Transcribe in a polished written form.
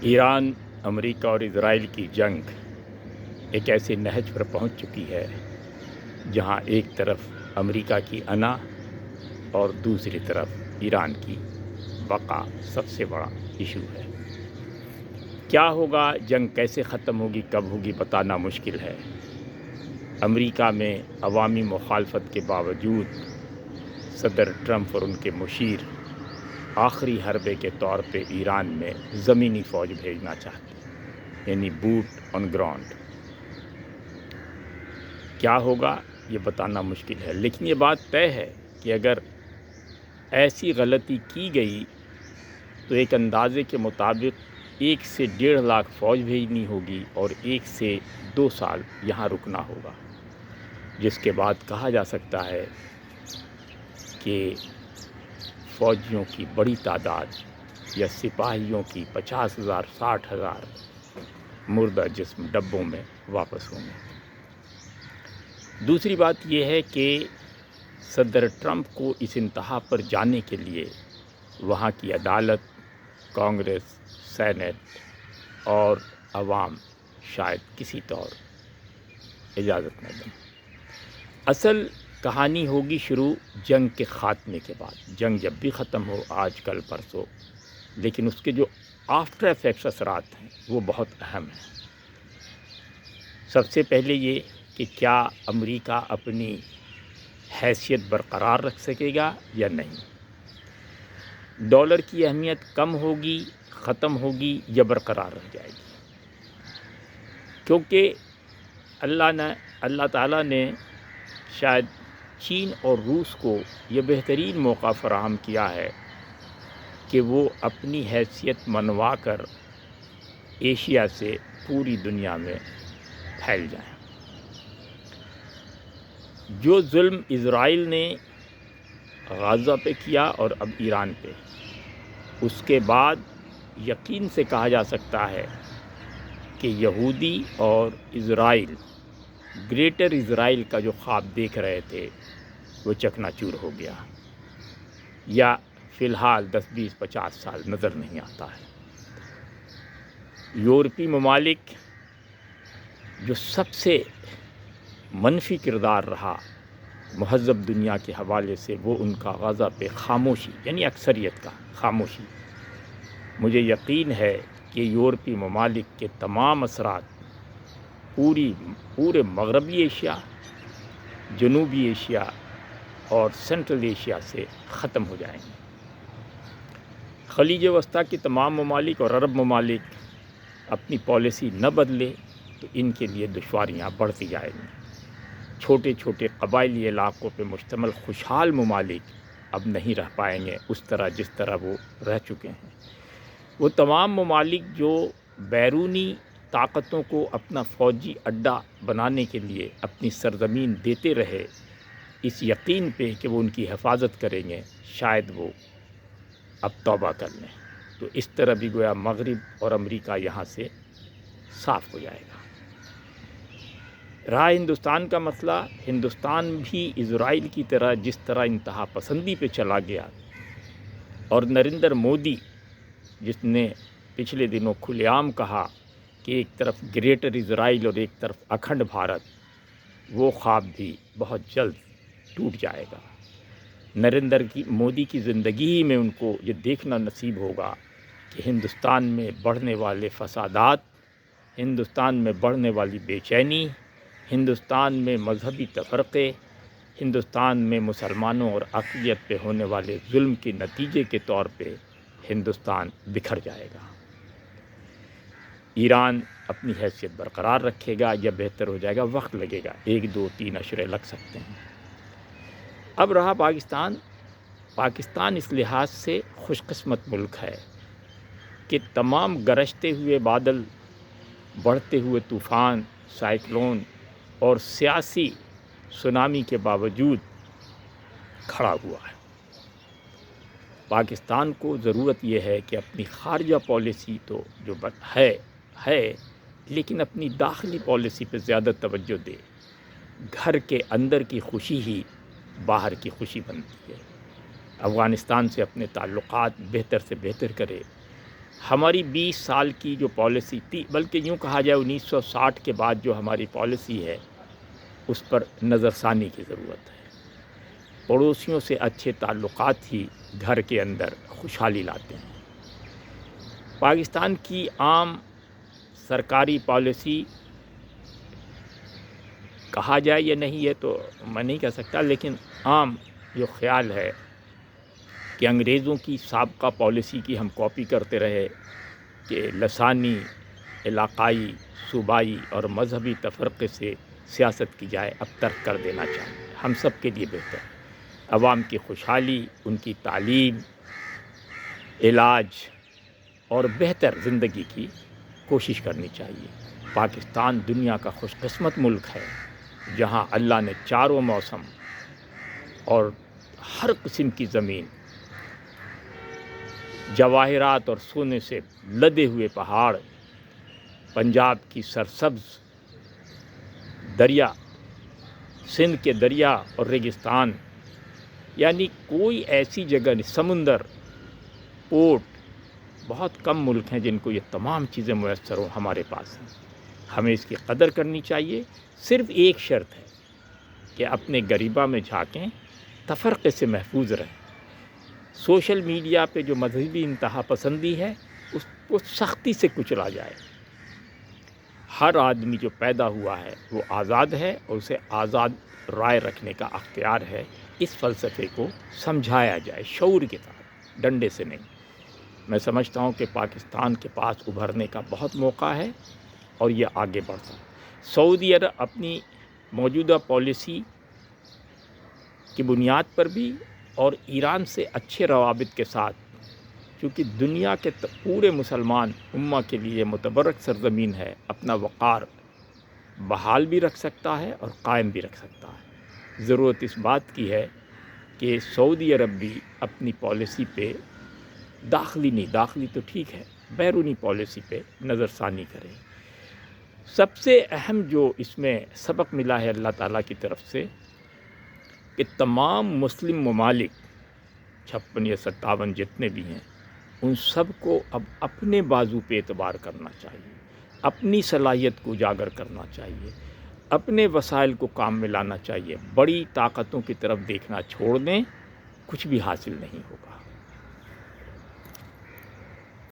ایران، امریکہ اور اسرائیل کی جنگ ایک ایسے نہج پر پہنچ چکی ہے جہاں ایک طرف امریکہ کی انا اور دوسری طرف ایران کی بقا سب سے بڑا ایشو ہے۔ کیا ہوگا، جنگ کیسے ختم ہوگی، کب ہوگی، بتانا مشکل ہے۔ امریکہ میں عوامی مخالفت کے باوجود صدر ٹرمپ اور ان کے مشیر آخری حربے کے طور پہ ایران میں زمینی فوج بھیجنا چاہتے ہیں، یعنی بوٹ آن گراؤنڈ۔ کیا ہوگا یہ بتانا مشکل ہے، لیکن یہ بات طے ہے کہ اگر ایسی غلطی کی گئی تو ایک اندازے کے مطابق 1 سے 1.5 لاکھ فوج بھیجنی ہوگی اور 1 سے 2 سال یہاں رکنا ہوگا، جس کے بعد کہا جا سکتا ہے کہ فوجیوں کی بڑی تعداد یا سپاہیوں کی 50,000 60,000 مردہ جسم ڈبوں میں واپس ہوں گے۔ دوسری بات یہ ہے کہ صدر ٹرمپ کو اس انتہا پر جانے کے لیے وہاں کی عدالت، کانگریس، سینٹ اور عوام شاید کسی طور اجازت نہ دیں۔ اصل کہانی ہوگی شروع جنگ کے خاتمے کے بعد۔ جنگ جب بھی ختم ہو، آج کل پرسوں، لیکن اس کے جو آفٹر ایفیکٹس اثرات ہیں وہ بہت اہم ہیں۔ سب سے پہلے یہ کہ کیا امریکہ اپنی حیثیت برقرار رکھ سکے گا یا نہیں؟ ڈالر کی اہمیت کم ہوگی، ختم ہوگی یا برقرار رہ جائے گی؟ کیونکہ اللہ تعالیٰ نے شاید چین اور روس کو یہ بہترین موقع فراہم کیا ہے کہ وہ اپنی حیثیت منوا کر ایشیا سے پوری دنیا میں پھیل جائیں۔ جو ظلم اسرائیل نے غزہ پہ کیا اور اب ایران پہ، اس کے بعد یقین سے کہا جا سکتا ہے کہ یہودی اور اسرائیل، گریٹر اسرائیل کا جو خواب دیکھ رہے تھے وہ چکنا چور ہو گیا، یا فی الحال 10 20 50 سال نظر نہیں آتا ہے۔ یورپی ممالک جو سب سے منفی کردار رہا مہذب دنیا کے حوالے سے، وہ ان کا غزہ پہ خاموشی، یعنی اکثریت کا خاموشی۔ مجھے یقین ہے کہ یورپی ممالک کے تمام اثرات پورے مغربی ایشیا، جنوبی ایشیا اور سینٹرل ایشیا سے ختم ہو جائیں گے۔ خلیج وسطیٰ کے تمام ممالک اور عرب ممالک اپنی پالیسی نہ بدلے تو ان کے لیے دشواریاں بڑھتی جائیں گی۔ چھوٹے چھوٹے قبائلی علاقوں پہ مشتمل خوشحال ممالک اب نہیں رہ پائیں گے اس طرح جس طرح وہ رہ چکے ہیں۔ وہ تمام ممالک جو بیرونی طاقتوں کو اپنا فوجی اڈہ بنانے کے لیے اپنی سرزمین دیتے رہے، اس یقین پہ کہ وہ ان کی حفاظت کریں گے، شاید وہ اب توبہ کر لیں، تو اس طرح بھی گویا مغرب اور امریکہ یہاں سے صاف ہو جائے گا۔ رہا ہندوستان کا مسئلہ، ہندوستان بھی اسرائیل کی طرح جس طرح انتہا پسندی پہ چلا گیا، اور نریندر مودی جس نے پچھلے دنوں کھلے عام کہا کہ ایک طرف گریٹر اسرائیل اور ایک طرف اکھنڈ بھارت، وہ خواب بھی بہت جلد ٹوٹ جائے گا۔ نریندر مودی کی زندگی ہی میں ان کو یہ دیکھنا نصیب ہوگا کہ ہندوستان میں بڑھنے والے فسادات، ہندوستان میں بڑھنے والی بے چینی، ہندوستان میں مذہبی تفرقے، ہندوستان میں مسلمانوں اور اقلیت پہ ہونے والے ظلم کے نتیجے کے طور پہ ہندوستان بکھر جائے گا۔ ایران اپنی حیثیت برقرار رکھے گا یا بہتر ہو جائے گا، وقت لگے گا، 1 2 3 اشرے لگ سکتے ہیں۔ اب رہا پاکستان اس لحاظ سے خوش قسمت ملک ہے کہ تمام گرجتے ہوئے بادل، بڑھتے ہوئے طوفان، سائیکلون اور سیاسی سونامی کے باوجود کھڑا ہوا ہے۔ پاکستان کو ضرورت یہ ہے کہ اپنی خارجہ پالیسی تو جو ہے لیکن اپنی داخلی پالیسی پہ زیادہ توجہ دے۔ گھر کے اندر کی خوشی ہی باہر کی خوشی بنتی ہے۔ افغانستان سے اپنے تعلقات بہتر سے بہتر کرے، ہماری 20 سال کی جو پالیسی تھی، بلکہ یوں کہا جائے 1960 کے بعد جو ہماری پالیسی ہے، اس پر نظر ثانی کی ضرورت ہے۔ پڑوسیوں سے اچھے تعلقات ہی گھر کے اندر خوشحالی لاتے ہیں۔ پاکستان کی عام سرکاری پالیسی کہا جائے یا نہیں یہ تو میں نہیں کہہ سکتا، لیکن عام جو خیال ہے کہ انگریزوں کی سابقہ پالیسی کی ہم کاپی کرتے رہے کہ لسانی، علاقائی، صوبائی اور مذہبی تفرقے سے سیاست کی جائے اب ترک کر دینا چاہیے۔ ہم سب کے لیے بہتر ہے عوام کی خوشحالی، ان کی تعلیم، علاج اور بہتر زندگی کی کوشش کرنی چاہیے۔ پاکستان دنیا کا خوش قسمت ملک ہے جہاں اللہ نے چاروں موسم اور ہر قسم کی زمین، جواہرات اور سونے سے لدے ہوئے پہاڑ، پنجاب کی سرسبز دریا، سندھ کے دریا اور ریگستان، یعنی کوئی ایسی جگہ نہیں، سمندر، پورٹ، بہت کم ملک ہیں جن کو یہ تمام چیزیں میسر ہوں، ہمارے پاس ہیں۔ ہمیں اس کی قدر کرنی چاہیے۔ صرف ایک شرط ہے کہ اپنے غریبہ میں جھانکیں، تفرقے سے محفوظ رہیں۔ سوشل میڈیا پہ جو مذہبی انتہا پسندی ہے اس کو سختی سے کچلا جائے۔ ہر آدمی جو پیدا ہوا ہے وہ آزاد ہے اور اسے آزاد رائے رکھنے کا اختیار ہے۔ اس فلسفے کو سمجھایا جائے شعور کے ساتھ، ڈنڈے سے نہیں۔ میں سمجھتا ہوں کہ پاکستان کے پاس ابھرنے کا بہت موقع ہے اور یہ آگے بڑھتا ہے۔ سعودی عرب اپنی موجودہ پالیسی کی بنیاد پر بھی اور ایران سے اچھے روابط کے ساتھ، کیونکہ دنیا کے پورے مسلمان امہ کے لیے متبرک سرزمین ہے، اپنا وقار بحال بھی رکھ سکتا ہے اور قائم بھی رکھ سکتا ہے۔ ضرورت اس بات کی ہے کہ سعودی عرب بھی اپنی پالیسی پہ داخلی تو ٹھیک ہے، بیرونی پالیسی پہ نظر ثانی کرے۔ سب سے اہم جو اس میں سبق ملا ہے اللہ تعالیٰ کی طرف سے کہ تمام مسلم ممالک 56 یا 57 جتنے بھی ہیں، ان سب کو اب اپنے بازو پہ اعتبار کرنا چاہیے، اپنی صلاحیت کو اجاگر کرنا چاہیے، اپنے وسائل کو کام میں لانا چاہیے۔ بڑی طاقتوں کی طرف دیکھنا چھوڑ دیں، کچھ بھی حاصل نہیں ہوگا۔